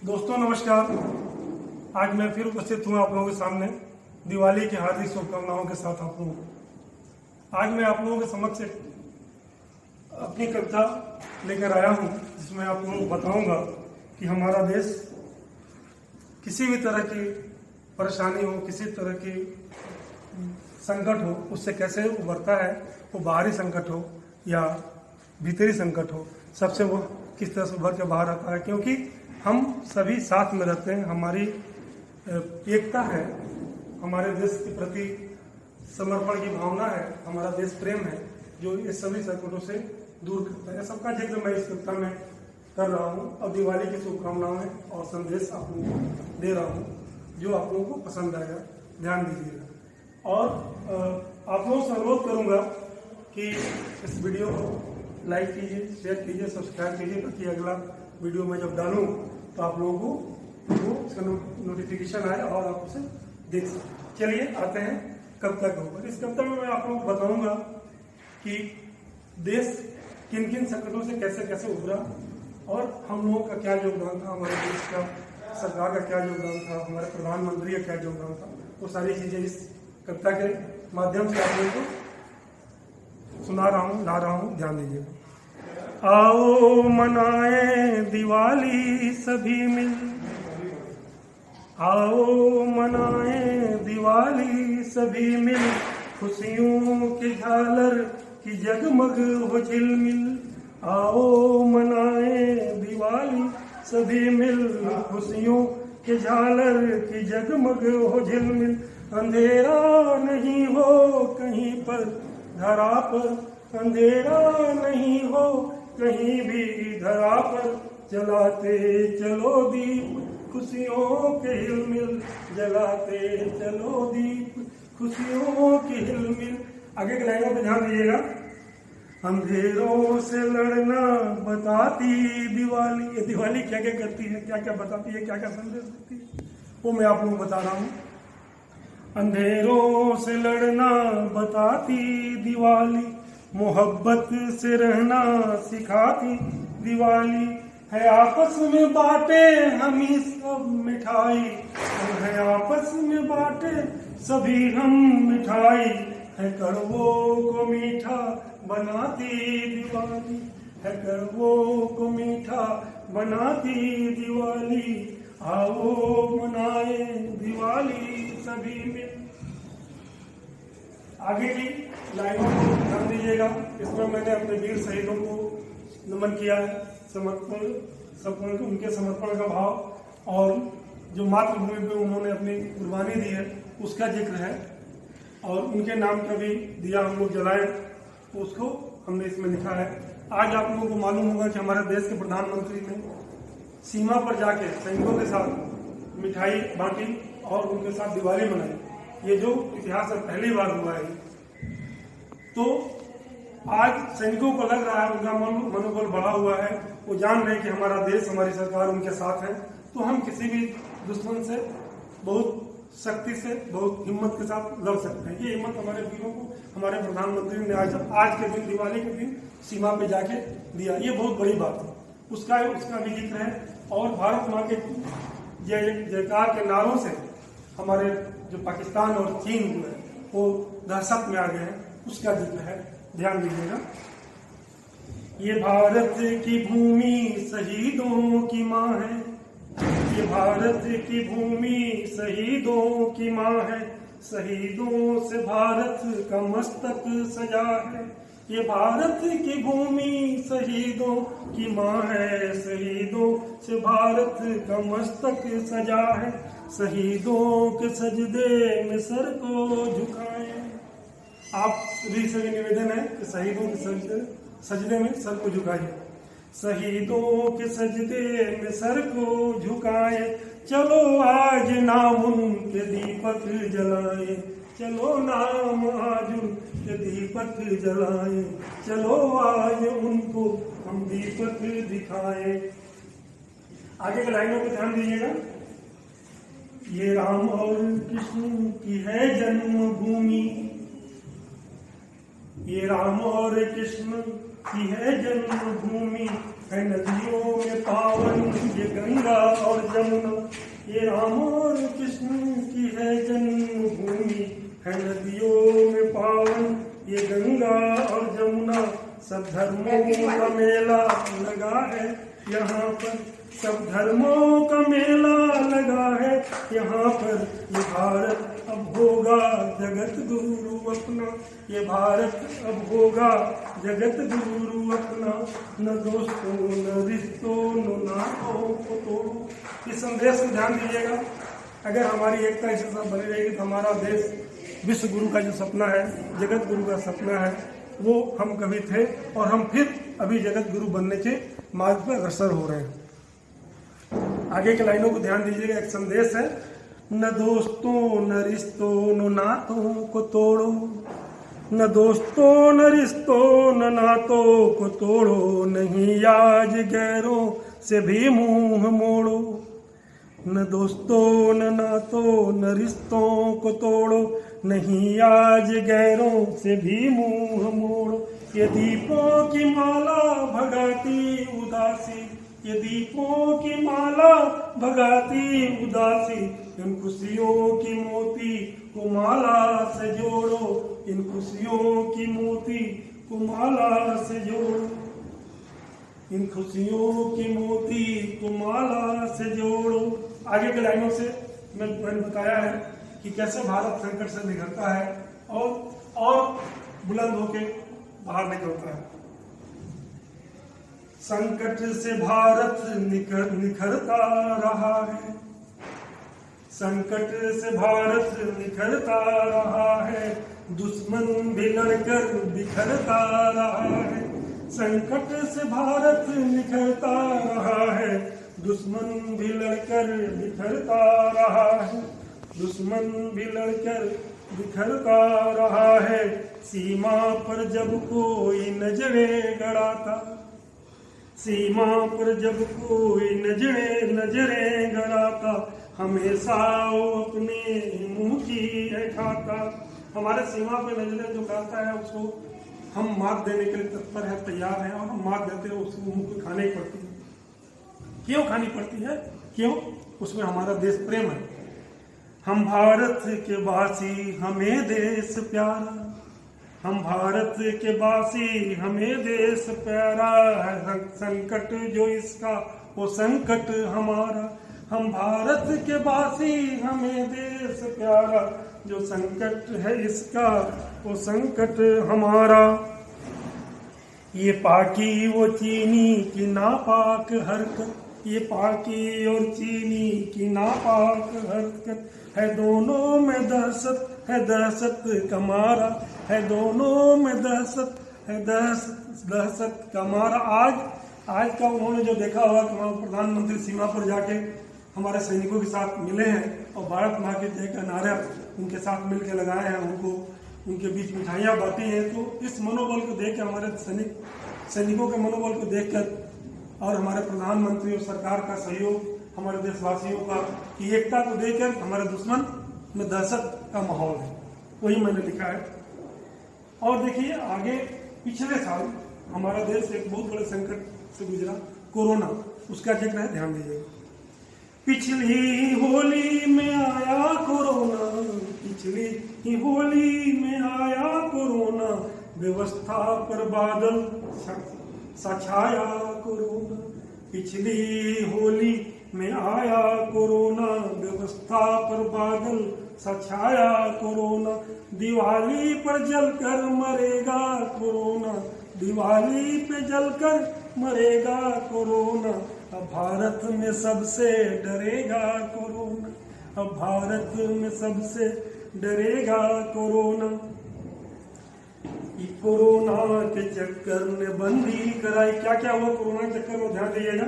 दोस्तों नमस्कार। आज मैं फिर उपस्थित हूँ आप लोगों के सामने दिवाली की हार्दिक शुभकामनाओं के साथ। आप लोगों को आज मैं आप लोगों के समक्ष अपनी कविता लेकर आया हूँ, जिसमें आप लोगों को बताऊंगा कि हमारा देश किसी भी तरह की परेशानी हो, किसी तरह की संकट हो, उससे कैसे उभरता है। वो बाहरी संकट हो या भीतरी संकट हो, सबसे वो किस तरह से उभर के बाहर आता है। क्योंकि हम सभी साथ में रहते हैं, हमारी एकता है, हमारे देश के प्रति समर्पण की भावना है, हमारा देश प्रेम है, जो ये सभी संकटों से दूर करता है। सबका जिक्र मैं इस कविता में कर रहा हूँ और दिवाली की शुभकामनाएं और संदेश आप लोगों को दे रहा हूँ, जो आप लोगों को पसंद आएगा। ध्यान दीजिएगा और आप लोगों से अनुरोध करूँगा कि इस वीडियो को लाइक कीजिए, शेयर कीजिए, सब्सक्राइब कीजिए, ताकि अगला वीडियो में जब डालूँ तो आप लोगों को उसका नोटिफिकेशन आए और आप उसे देख सकें। चलिए आते हैं कविता के ऊपर। इस कविता में मैं आप लोगों को बताऊंगा कि देश किन किन संकटों से कैसे कैसे उभरा और हम लोगों का क्या योगदान था, हमारे देश का सरकार का क्या योगदान था, हमारे प्रधानमंत्री का क्या योगदान था। वो सारी चीजें इस कविता के माध्यम से आप लोगों को सुना रहा हूँ, ला रहा हूँ। ध्यान दीजिएगा। आओ मनाए दिवाली सभी मिल, आओ मनाए दिवाली सभी मिल, खुशियों की झालर की जगमग हो झिलमिल। आओ मनाए दिवाली सभी मिल, खुशियों की झालर की जगमग हो झिलमिल। अंधेरा नहीं हो कहीं पर धरा पर, अंधेरा नहीं हो कहीं भी धरा पर, जलाते चलो दीप खुशियों के हिलमिल, जलाते चलो दीप खुशियों की हिलमिल। आगे के लाइनों पे ध्यान दीजिएगा। अंधेरों से लड़ना बताती दिवाली। ये दिवाली क्या क्या करती है, क्या क्या बताती है, क्या क्या संदेश देती है, वो मैं आप लोगों को बता रहा हूँ। अंधेरों से लड़ना बताती दिवाली, मोहब्बत से रहना सिखाती दिवाली। है आपस में बाटे हम ही सब मिठाई, है आपस में बाटे सभी हम मिठाई। है कड़वों को मीठा बनाती दिवाली, है कड़वों को मीठा बनाती दिवाली। आओ मनाए दिवाली सभी में। आगे की लाइनों को ध्यान दीजिएगा। इसमें मैंने अपने वीर शहीदों को नमन किया है, समर्पण उनके समर्पण का भाव और जो मातृभूमि पे उन्होंने अपनी कुर्बानी दी है उसका जिक्र है। और उनके नाम का भी दिया हम लोग जलाए, तो उसको हमने इसमें लिखा है। आज आप लोगों को मालूम होगा कि हमारे देश के प्रधानमंत्री ने सीमा पर जाके सैनिकों के साथ मिठाई बांटी और उनके साथ दिवाली मनाई। ये जो इतिहास में पहली बार हुआ है। तो आज सैनिकों को लग रहा है, उनका मनोबल बढ़ा हुआ है, वो जान रहे हैं कि हमारा देश, हमारी सरकार उनके साथ है। तो हम किसी भी दुश्मन से बहुत शक्ति से, बहुत हिम्मत के साथ लड़ सकते हैं। ये हिम्मत हमारे वीरों को हमारे प्रधानमंत्री ने आज के दिन, दिवाली के दिन सीमा पे जाके दिया। ये बहुत बड़ी बात है, उसका भी जिक्र है। और भारत माँ के जय जयकार के नारों से हमारे जो पाकिस्तान और चीन जो है वो दहशत में आ गए हैं, उसका जिक्र है। ध्यान दीजिएगा। ये भारत की भूमि शहीदों की माँ है, ये भारत की भूमि शहीदों की माँ है, शहीदों से भारत का मस्तक सजा है। ये भारत की भूमि शहीदों की माँ है, शहीदों से भारत का मस्तक सजा है। शहीदों के सजदे में सर को झुकाएं। आप सभी से निवेदन है कि शहीदों के सजदे में सर को झुकाइए। शहीदों के सजदे में सर को झुकाएं, चलो आज नाम उनके दीपक जलाएं, चलो नाम आज उनके दीपक जलाएं, चलो आज उनको हम दीपक दिखाएं। आगे के लाइनों को ध्यान दीजिएगा। ये राम और कृष्ण की है जन्मभूमि, ये राम और कृष्ण की है जन्मभूमि, है नदियों में पावन ये गंगा और जमुना, ये राम और कृष्ण की है जन्मभूमि, है नदियों में पावन ये गंगा और जमुना, सब धर्मों का मेला लगा है यहाँ पर, सब धर्मों का मेला लगा है यहाँ पर। ये भारत अब होगा जगत गुरु अपना, ये भारत अब होगा जगत गुरु अपना, न दोस्तों न रिश्तों न नातों को तोड़ो। इस संदेश को ध्यान दीजिएगा। अगर हमारी एकता इसी तरह बनी रहेगी तो हमारा देश विश्व गुरु का जो सपना है, जगत गुरु का सपना है, वो हम कभी थे और हम फिर अभी जगत गुरु बनने के मार्ग पर अग्रसर हो रहे हैं। आगे के लाइनों को ध्यान दीजिएगा। एक संदेश है, न दोस्तों न रिश्तों न नातों को तोड़ो, न दोस्तों न रिश्तों न नातों को तोड़ो, नहीं आज गैरों से भी मुंह मोड़ो, न दोस्तों न नातों न रिश्तों को तोड़ो, नहीं आज गैरों से भी मुंह मोड़ो। ये दीपों की माला भगाती उदासी, ये दीपों की माला भगाती उदासी, इन खुशियों की मोती को माला से जोड़ो, इन खुशियों की मोती को माला से जोड़ो, इन खुशियों की मोती को माला से जोड़ो। आगे के लाइनों से मैंने बताया है कि कैसे भारत संकट से निकलता है और बुलंद होके बाहर निकलता है। संकट से भारत निखरता रहा है, संकट से भारत निखरता रहा है, दुश्मन भी लड़कर बिखरता रहा है, संकट से भारत निखरता रहा है, दुश्मन भी लड़कर बिखरता रहा है, दुश्मन भी लड़कर बिखरता रहा है। सीमा पर जब कोई नजरें गड़ाता, सीमा पर जब कोई नजरें गड़ाता, हमेशा वो अपने मुंह की है खाता। हमारे सीमा पे नजरें जो गड़ाता है उसको हम मात देने के लिए तत्पर है, तैयार है, और हम मात देते हैं उसको मुंह पे खाने ही पड़ती है। क्यों खानी पड़ती है? क्यों? उसमें हमारा देश प्रेम है। हम भारत के वासी हमें देश प्यारा, हम भारत के वासी हमें देश प्यारा है, संकट जो इसका वो संकट हमारा, हम भारत के वासी हमें देश प्यारा, जो संकट है इसका वो संकट हमारा। ये पाकी वो चीनी की नापाक हरकत, ये पाकी और चीनी की नापाक हरकत, है दोनों में दहशत, है दहशत का मारा, है दोनों में दहशत, है दहशत का मारा। आज का उन्होंने जो देखा होगा कि वहाँ प्रधानमंत्री सीमा पर जाके हमारे सैनिकों के साथ मिले हैं और भारत माँ के जय का नारा उनके साथ मिल के लगाए हैं, उनको उनके बीच मिठाइयाँ बांटी हैं। तो इस मनोबल को देख के हमारे सैनिकों के मनोबल को देखकर और हमारे प्रधानमंत्री और सरकार का सहयोग, हमारे देशवासियों का की एकता को देखकर हमारे दुश्मन में दहशत का माहौल है, वही मैंने लिखा है। और देखिए आगे पिछले साल हमारा देश एक बहुत बड़े संकट से गुजरा, कोरोना, उसका जिक्र है, ध्यान दीजिएगा। पिछली होली में आया कोरोना, पिछली ही होली में आया कोरोना, व्यवस्था पर बादल छाया कोरोना, पिछली होली में आया कोरोना, व्यवस्था पर बादल छाया कोरोना, दिवाली पर जलकर मरेगा कोरोना, दिवाली पे जलकर मरेगा कोरोना, अब भारत में सबसे डरेगा कोरोना, अब भारत में सबसे डरेगा कोरोना। कोरोना के चक्कर ने बंदी कराई, क्या क्या हुआ कोरोना के चक्कर में, ध्यान दीजिएगा।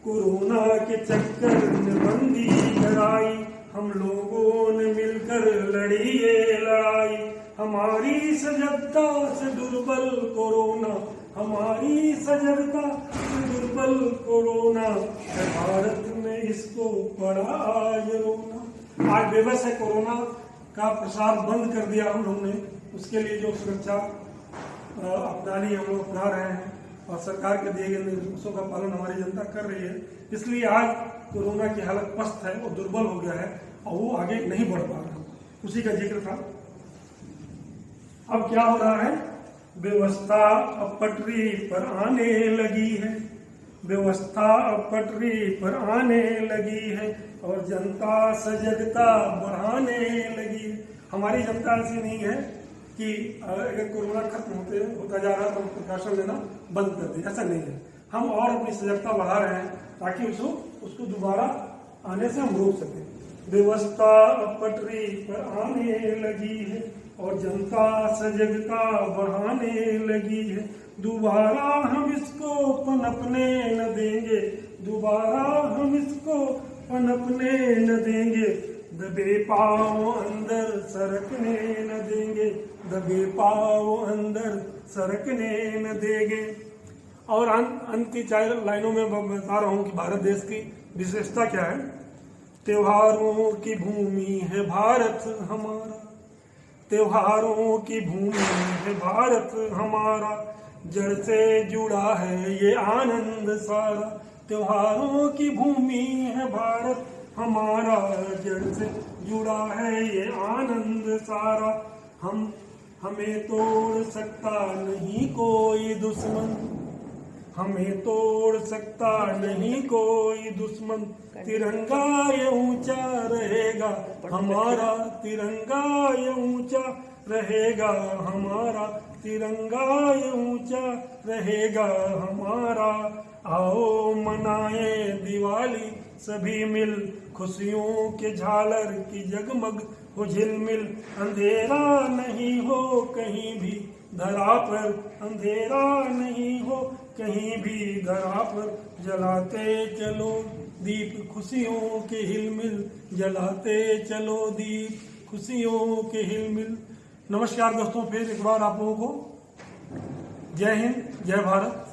कोरोना के चक्कर ने बंदी कराई, हम लोगों ने मिलकर लड़ी ये लड़ाई, हमारी सजगता से दुर्बल कोरोना, हमारी सजगता से दुर्बल कोरोना, भारत में इसको पड़ा आज रोना। आज बेबस है, कोरोना का प्रसार बंद कर दिया हम लोगों ने, उसके लिए जो सुरक्षा अपनानी हम लोग अपना रहे हैं और सरकार के दिए गए निर्देशों का पालन हमारी जनता कर रही है। इसलिए आज कोरोना की हालत पस्त है, वो दुर्बल हो गया है और वो आगे नहीं बढ़ पा रहा, उसी का जिक्र था। अब क्या हो रहा है, व्यवस्था अब पटरी पर आने लगी है, व्यवस्था अब पटरी पर आने लगी है और जनता सजगता बढ़ाने लगी है। हमारी जनता ऐसी नहीं है कि अगर कोरोना खत्म होता जा रहा है तो हम प्रिकॉशन लेना बंद कर दें, ऐसा नहीं है। हम और अपनी सजगता बढ़ा रहे हैं ताकि उसको दोबारा आने से हम रोक सकें। व्यवस्था अब पटरी पर आने लगी है और जनता सजगता बढ़ाने लगी है, दोबारा हम इसको पनपने न देंगे, दोबारा हम इसको पनपने न देंगे, दबे पाँव अंदर सरकने न देंगे, दबे पाँव अंदर सरकने न देंगे। और अंत की 4 लाइनों में मैं बता रहा हूँ कि भारत देश की विशेषता क्या है। त्योहारों की भूमि है भारत हमारा, त्योहारों की भूमि है भारत हमारा, जड़ से जुड़ा है ये आनंद सारा, त्योहारों की भूमि है भारत हमारा, जड़ से जुड़ा है ये आनंद सारा। हमें तोड़ सकता नहीं कोई दुश्मन, हमें तोड़ सकता नहीं कोई दुश्मन, तिरंगा ये ऊंचा रहेगा हमारा, तिरंगा ये ऊंचा रहेगा हमारा, तिरंगा ये ऊंचा रहेगा हमारा। आओ मनाए दिवाली सभी मिल, खुशियों के झालर की जगमग हो झिलमिल, अंधेरा नहीं हो कहीं भी धरा पर, अंधेरा नहीं हो कहीं भी धरा पर, जलाते चलो दीप खुशियों के हिलमिल, जलाते चलो दीप खुशियों के हिलमिल। नमस्कार दोस्तों, फिर एक बार आप लोगों को जय हिंद, जय भारत।